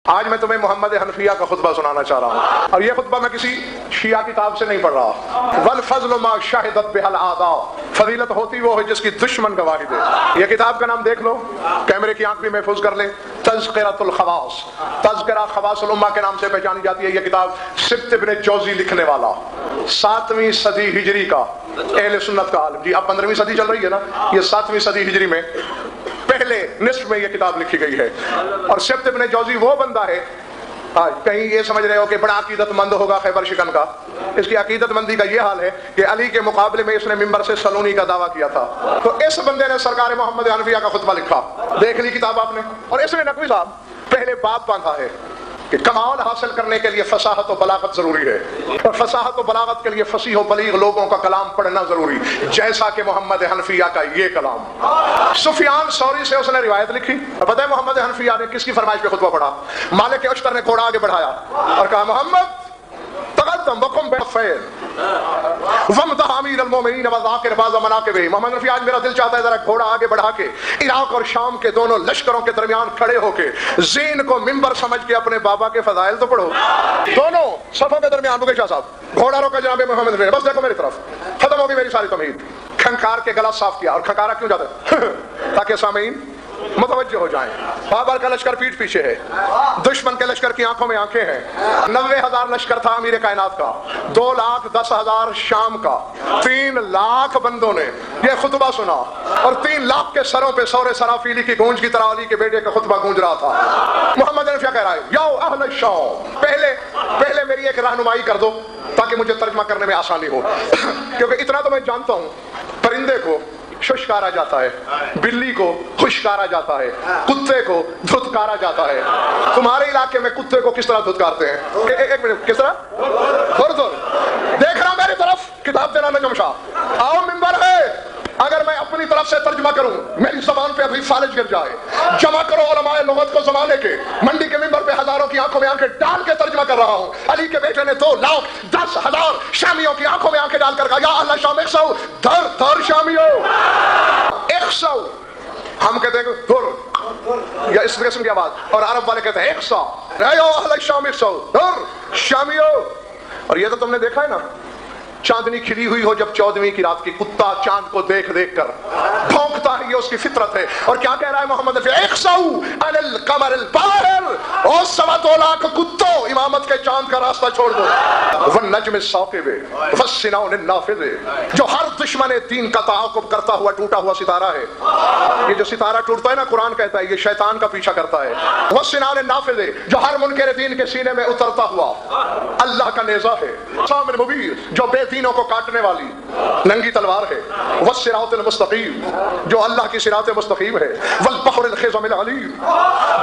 آج میں تمہیں محمد حنفیہ کا خطبہ سنانا چاہ رہا ہوں، اور یہ خطبہ میں کسی شیعہ کتاب سے نہیں پڑھ رہا۔ والفضل ما شہدت بہ الاعداء، فضیلت ہوتی وہ ہے جس کی دشمن گواہی دے۔ یہ کتاب کا نام دیکھ لو، کیمرے کی آنکھ بھی محفوظ کر لیں، تذکرۃ الخواص، تذکرہ خواص الامہ کے نام سے پہچانی جاتی ہے۔ یہ کتاب سبت ابن جوزی لکھنے والا، 7ویں صدی ہجری کا اہل سنت کا عالم۔ جی اب 15ویں صدی چل رہی ہے نا، یہ 7ویں صدی ہجری میں پہلے نصف میں یہ کتاب لکھی گئی ہے۔ اور سبت ابن جوزی وہ بندہ ہے، کہیں یہ سمجھ رہے ہو کہ بڑا عقیدت مند ہوگا خیبر شکن کا، اس کی عقیدت مندی کا یہ حال ہے کہ علی کے مقابلے میں اس نے ممبر سے سلونی کا دعویٰ کیا تھا۔ تو اس بندے نے سرکار محمد حنفیہ کا خطبہ لکھا، دیکھ لی کتاب آپ نے، اور اس میں نقوی صاحب پہلے باب باندھا ہے کہ کمال حاصل کرنے کے لیے فصاحت و بلاغت ضروری ہے، اور فصاحت و بلاغت کے لیے فصیح و بلیغ لوگوں کا کلام پڑھنا ضروری، جیسا کہ محمد حنفیہ کا یہ کلام۔ سفیان ثوری سے اس نے روایت لکھی، اور پتہ ہے محمد حنفیہ نے کس کی فرمائش پہ خطبہ پڑھا؟ مالک اشتر نے گھوڑا آگے بڑھایا اور کہا محمد تقدم وقم بالخیر وامدح امیر المومنین وذاکر بعض مناقبہ۔ محمد حنفیہ آج میرا دل چاہتا ہے ذرا گھوڑا آگے بڑھا کے عراق اور شام کے دونوں لشکروں کے درمیان کھڑے ہو کے زین کو ممبر سمجھ کے اپنے بابا کے فضائل تو پڑھو۔ دونوں صفوں کے درمیان رکے شاہ صاحب، گھوڑا روکا جناب محمد حنفیہ، بس دیکھو میری طرف، ختم ہوگی میری ساری تمہید۔ کھنکار کے گلا صاف کیا، اور کھنکارا کیوں جاتا ہے؟ تاکہ سامعین متوجہ ہو جائیں۔ بابر کا لشکر پیٹھ پیچھے ہے، دشمن کے لشکر کی آنکھوں میں آنکھیں ہیں۔ 90,000 لشکر تھا امیر کائنات کا، 2,10,000 شام کا، 3 لاکھ بندوں نے یہ خطبہ سنا، اور 3 لاکھ کے سروں پہ سور سرافیلی کی گونج کی طرح علی کے بیٹے کا خطبہ گونج رہا تھا۔ محمد حنفیہ کہہ رہا ہے یا اہل الشام، پہلے میری ایک رہنمائی کر دو تاکہ مجھے ترجمہ کرنے میں آسانی ہو، کیونکہ اتنا تو میں جانتا ہوں پرندے کو ششکارا جاتا ہے، بلی کو خشکارا جاتا ہے، کتے کو دھتکارا جاتا ہے۔ تمہارے علاقے میں کتے کو کس طرح دھتکارتے ہیں؟ ایک منٹ، کس طرح؟ دیکھ رہا میری طرف، کتاب دینا نجم شاہ، آؤ ممبر ہے، اگر میں اپنی طرف سے ترجمہ کروں میری زبان پہ ابھی فالج گر جائے، جمع کرو علماء لغت کو زمانے کے، منڈی کے ممبر پہ ہزاروں کی آنکھوں میں آنکھیں ڈال کے ترجمہ کر رہا ہوں۔ علی کے بیٹے نے 2,10,000 شامیوں کی آنکھوں میں آنکھیں ڈال کر کہا یا اہل شام اخسو، دھر شامیوں اخسو۔ ہم کہتے ہیں دھر، یا اس قسم کی آواز، اور عرب والے کہتے ہیں اخسا، یا اہل شام اخسو، دھر شامیوں۔ اور یہ تو تم نے دیکھا ہے نا، چاندنی کھلی ہوئی ہو جب 14ویں کی رات کی، کتا چاند کو دیکھ دیکھ کر بھونکتا ہے، یہ اس کی فطرت ہے۔ اور کیا کہہ رہا ہے محمد حنفیہ؟ اخسؤ عن القمر الباہر، او 2.25 لاکھ کتوں امامت کے چاند کا راستہ چھوڑ دو۔ والنجم الثاقب والسنون النافذ، جو ہر دشمن دین کا تعاقب کرتا ہوا ٹوٹا ہوا ستارہ ہے۔ یہ جو ستارہ ٹوٹتا ہے نا، قرآن کہتا ہے یہ شیطان کا پیچھا کرتا ہے۔ والسنون النافذ، جو ہر منکر دین کے سینے میں اترتا ہوا اللہ کا نیزہ ہے۔ سام المبین، جو بے دینوں کو کاٹنے والی ننگی تلوار ہے۔ والصراط المستقیم، جو اللہ کی صراط مستقیم ہے۔ والبحر الخضم العلیم،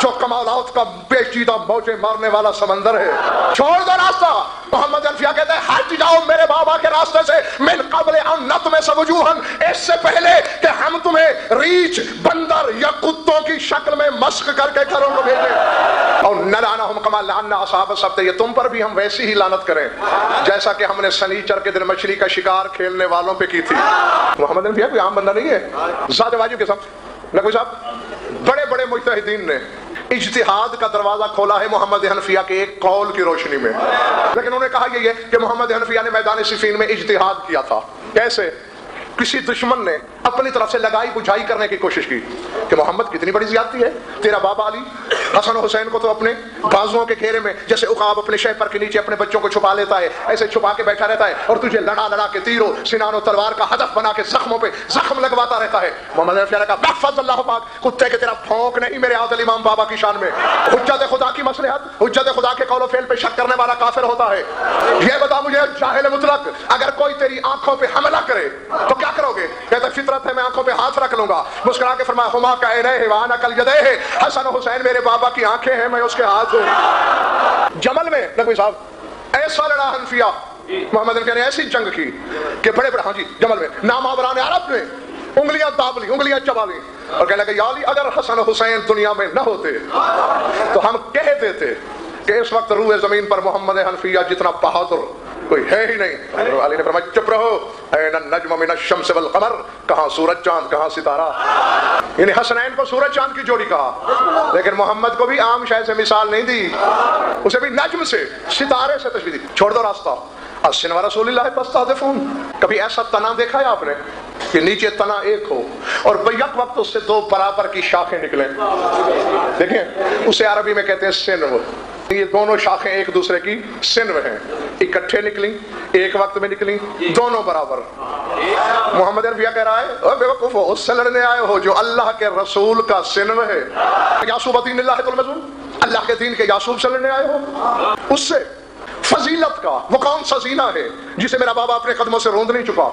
جو کمالات کا پیچیدہ موجیں مارنے والا سمندر ہے۔ چھوڑ دو راستہ۔ محمد حنفیہ کہتے ہیں ہٹ جاؤ میرے بابا کے راستے سے، من قبل ان نطمس وجوہا، اس سے پہلے کہ ہم تمہیں ریچھ، بندر یا کتوں کی شکل میں مسخ کر کے گھروں کو بھیجیں۔ اور نلعنہم کما لعنا اصحاب السبت، یہ تم پر بھی ہم ویسی ہی لعنت کریں جیسا کہ ہم نے سنیچر کے دن مچھلی کا شکار کھیلنے والوں پہ کی تھی۔ محمد حنفیہ کوئی عام بندہ نہیں ہے، ذات واجب کے ساتھ نقوی صاحب بڑے بڑے مجتہدین نے اجتہاد کا دروازہ کھولا ہے محمد حنفیہ کے ایک قول کی روشنی میں، لیکن انہوں نے کہا یہ کہ محمد حنفیہ نے میدان صفین میں اجتہاد کیا تھا۔ کیسے؟ کسی دشمن نے اپنی طرف سے لگائی بجھائی کرنے کی کوشش کی کہ محمد کتنی بڑی زیادتی ہے، تیرا بابا علی حسن و حسین کو تو اپنے بازوؤں کے گھیرے میں جیسے عقاب اپنے شہپر کے نیچے اپنے بچوں کو چھپا لیتا ہے، ایسے چھپا کے بیٹھا رہتا ہے، اور تجھے لڑا لڑا کے تیروں سنان و تلوار کا ہدف بنا کے زخموں پہ زخم لگواتا رہتا ہے۔ محمد حنفیہ نے کہا محفظ اللہ پاک، کتے کے تیرا پھونک نہیں میرے عادل امام بابا کی شان میں۔ حجت خدا کی مصلحت، حجت خدا کے قول و فعل پہ شک کرنے والا کافر ہوتا ہے۔ یہ بتا مجھے جاہل مطلق، اگر کوئی تیری آنکھوں پہ حملہ کرے تو کیا کرو گے؟ کہتا فطرت ہے میں آنکھوں پہ ہاتھ رکھ لوں گا۔ مسکرا کے فرمایا ہما کعینیہ وانا کالیدیہ، حسن و حسین میرے بابا کی آنکھیں ہیں، میں اس کے ہاتھ ہوں۔ جمل میں نقوی صاحب ایسا لڑا حنفیہ، محمد حنفیہ نے ایسی جنگ کی کہ بڑے بڑے، ہاں جی جمل میں نامآوران عرب نے انگلیاں داب لی، انگلیاں چبا لی، اور کہنے لگے یا علی اگر حسن و حسین دنیا میں نہ ہوتے تو ہم کہہ دیتے کہ اس وقت روئے زمین پر محمد حنفیہ جتنا بہادر کوئی ہے ہی نہیں۔ علی نے فرمایا چپ رہو، این النجم من الشمس والقمر، کہاں سورج چاند کہاں ستارہ۔ یعنی حسنین کو سورج چاند کی جوڑی کہا، لیکن محمد کو بھی عام شے سے مثال نہیں دی، اسے بھی نجم سے، ستارے سے تشبیہ دی۔ چھوڑ دو راستہ، السن رسول اللہ تستہزئون، کبھی ایسا تنا دیکھا ہے آپ نے کہ نیچے تنا ایک ہو اور بیک وقت اس سے دو برابر کی شاخیں نکلیں؟ دیکھیں اسے عربی میں کہتے ہیں سنو، یہ دونوں شاخیں ایک دوسرے کی سنو ہیں، اکٹھے نکلیں، ایک وقت میں نکلیں، دونوں برابر۔ محمد عربیہ کہہ رہا ہے اے بیوقوف، اس سے لڑنے آئے ہو جو اللہ کے رسول کا سنو ہے، یعصوب دین اللہ تلمزون، اللہ کے دین کے یعصوب سے لڑنے آئے ہو؟ اس سے فضیلت کا وہ کون سا زینہ ہے جسے میرا بابا اپنے قدموں سے روند نہیں چکا؟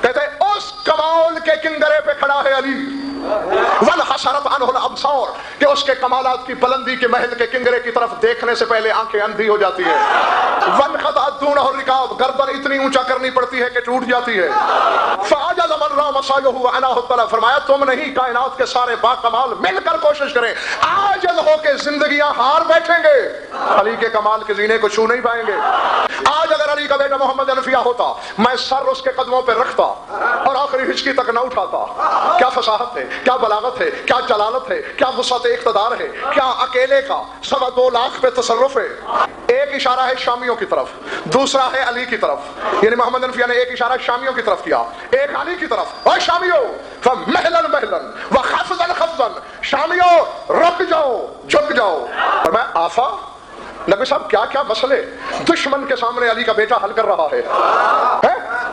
کہتے ہیں اس کمال کے کنگرے پہ کھڑا ہے علی، وَانْحَسَرَتْ عَنْهُ الْأَبْصَارُ، کہ اس کے کمالات کی بلندی کے محل کے کنگرے کی طرف دیکھنے سے پہلے آنکھیں اندھی ہو جاتی ہے، وَانْخَضَعَتْ دُونَهُ الرِّقَابُ، گردن اتنی اونچا کرنی پڑتی ہے کہ ٹوٹ جاتی ہے، فَعَجَزَ مَنْ رَامَ سَعْيُهُ وَعَنَاهُ الطَّلَبُ، فرمایا تم نہیں کائنات کے سارے با کمال مل کر کوشش کریں، عاجز ہو کے زندگیاں ہار بیٹھیں گے، علی کے کمال کے زینے کو چھو نہیں پائیں گے۔ آج اگر علی کا بیٹا محمد حنفیہ ہوتا، میں سر اس کے قدموں پہ رکھتا اور آخری ہچکی تک نہ اٹھاتا۔ کیا فصاحت ہے، کیا بلاغت ہے، کیا جلالت ہے، کیا وسعت اقتدار ہے، کیا اکیلے کا 2.25 لاکھ پہ تصرف ہے۔ ایک اشارہ ہے شامیوں کی طرف، دوسرا ہے علی کی طرف، یعنی محمد حنفیہ نے ایک اشارہ شامیوں کی طرف کیا، ایک علی کی طرف۔ اور شامیوں فمہلن مہلن وخفضن خفضن، شامیوں رک جاؤ، جھک جاؤ۔ اور میں آفا نبی صاحب کیا کیا مسئلے دشمن کے سامنے علی کا بیٹا حل کر رہا ہے،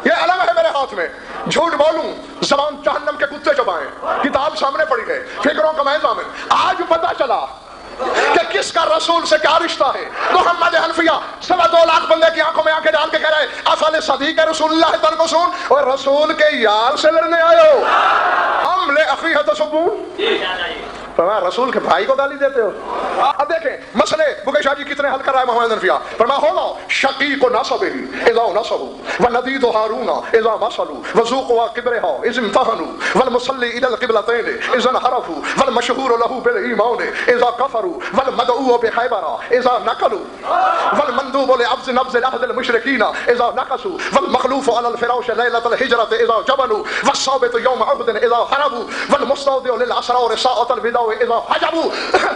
یہ علم ہے میرے ہاتھ میں، جھوٹ بولوں زبان جہنم کے کتے چبائیں، کتاب سامنے پڑی ہے، فکروں کا میں ضامن۔ آج پتا چلا کہ کس کا رسول سے کیا رشتہ ہے۔ محمد حنفیہ 2.25 لاکھ بندے کی آنکھوں میں آنکھیں ڈال کے کہہ رہے ہیں افل صدیق رسول اللہ تنقصون، اور رسول کے یار سے لڑنے آئے ہو، ہم لے اخیہ تصبون، فرمایا رسول کے بھائی کو گالی دیتے ہو۔ اب دیکھیں مسئلے بکے شاہ جی کتنے حل کر رہا ہے محمد حنفیہ۔ فرمایا ہوگا شقیق نصبہ اذا نصبوا وندید ہارون اذا وصلوا وذوقوا قبرها اذ امتحنوا والمصلي الى القبلتين اذا انحرفوا والمشهور له بالايمان اذا كفروا والمدعو بخیبر اذا نقلوا والمندوب لعبد نبذ العهد المشركين اذا نقصوا والمخلوف على الفراش ليله الهجره اذا جبنوا والصابت يوم عهد اذا هربوا والمستودع للاسرار ساعه الوداع اذا حجبوا۔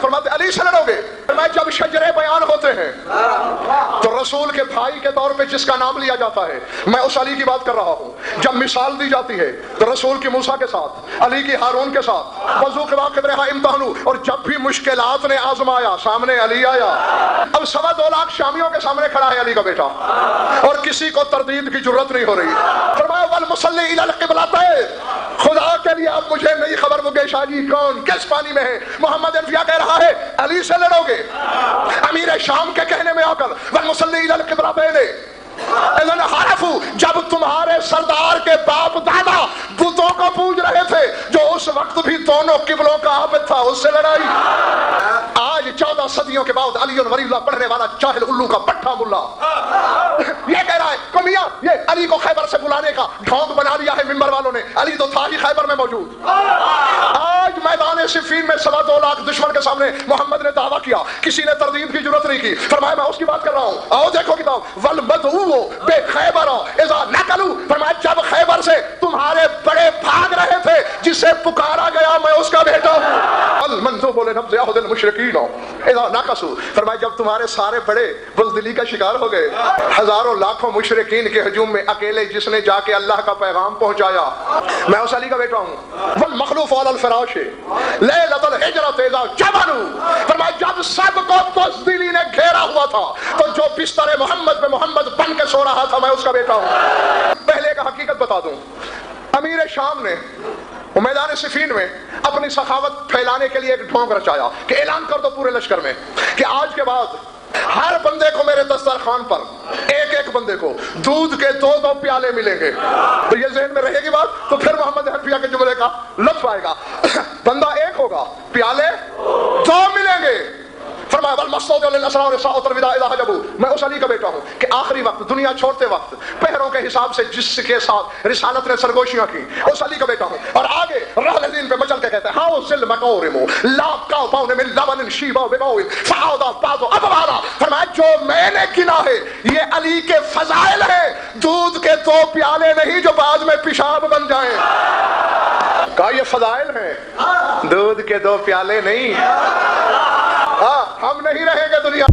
فرماتے علی سے لڑو گے، میں جب شجرے بیان ہوتے ہیں تو رسول کے بھائی کے طور پہ جس کا نام لیا جاتا ہے میں اس علی کی بات کر رہا ہوں۔ جب مثال دی جاتی ہے تو رسول کی موسیٰ کے ساتھ، علی کی ہارون کے ساتھ، وضو کے واقع رہا امتحانو، اور جب بھی مشکلات نے آزمایا سامنے علی آیا۔ اب 2.25 لاکھ شامیوں کے سامنے کھڑا ہے علی کا بیٹا اور کسی کو تردید کی جرت نہیں ہو رہی۔ فرمایا والمصلی الی القبلتین، خدا کے لیے اب مجھے نہیں خبر مگے شاہ جی کون کس پانی میں ہے۔ محمد حنفیہ کہہ رہا ہے علی سے لڑو گے، امیر شام کے کہنے میں آ کر والمصلی الی القبلتین اذن حرفوا، جب تمہارے سردار کے باپ دادا بتوں کو پوج رہے تھے جو اس وقت بھی دونوں قبلوں کا عابد تھا، اس سے لڑائی۔ آج 14 صدیوں کے بعد علی ولی اللہ پڑھنے والا جاہل الو کا پٹھا ملا یہ کہہ رہا ہے کہ میاں یہ علی کو خیبر سے بلانے کا ڈھونگ بنا لیا ہے ممبر والوں نے، علی تو تھا ہی خیبر میں موجود۔ آج میدان صفین میں 2.25 لاکھ دشمن کے سامنے محمد نے دعویٰ کیا، کسی نے تردید کی جرت نہیں کی۔ فرمایا میں اس کی بات کر رہا ہوں، آؤ دیکھو کتاب والمدعو بے خیبر اذا نقلوا، فرمایا جب خیبر سے تمہارے بڑے بھاگ رہے تھے جسے پکارا گیا میں اس کا بیٹا ہوں۔ المنذوب لنبذ عہد المشرکین اذا نقصوا، فرمایا جب تمہارے سارے بڑے بزدلی کا شکار ہو گئے، ہزاروں لاکھوں مشرکین کے ہجوم میں اکیلے جس نے جا کے اللہ کا پیغام پہنچایا میں اس علی کا بیٹا ہوں۔ والمخلوف علی الفراش لیلۃ الہجرۃ اذا جبنوا، فرمایا جب سب کو بزدلی نے گھیرا ہوا تھا تو جو بستر محمد پہ محمد بن کے سو رہا تھا میں اس کا بیٹا ہوں۔ پہلے کا حقیقت بتا دوں، امیر شام نے میدان صفین میں اپنی سخاوت پھیلانے کے لیے ایک ڈھونگ رچایا کہ اعلان کر دو پورے لشکر میں کہ آج کے بعد ہر بندے کو میرے دسترخوان پر ایک ایک بندے کو دودھ کے 2 پیالے ملیں گے۔ تو یہ ذہن میں رہے گی بات تو پھر محمد حنفیہ کے جملے کا لطف آئے گا، بندہ ایک ہوگا پیالے 2 ملیں گے۔ فرمایا والمستودع للاسرار ساعة الوداع اذا حجبوا، میں اس علی کا بیٹا ہوں کہ آخری وقت دنیا چھوڑتے وقت پہروں کے حساب سے جس کے ساتھ رسالت نے سرگوشیاں کی اس علی کا بیٹا ہوں۔ اور آگے رحل دین پہ مچل کے کہتے ہیں ہاؤ سل مکورم لا کاؤ من لبن شیبا بگاؤ فعودا بعض ابوالا، فرمایا جو میں نے گنا ہے یہ علی کے فضائل ہیں، دودھ کے 2 پیالے نہیں جو بعد میں پیشاب بن جائیں۔ کہا یہ فضائل ہیں، دودھ کے 2 پیالے نہیں. ہاں ہم نہیں رہیں گے دنیا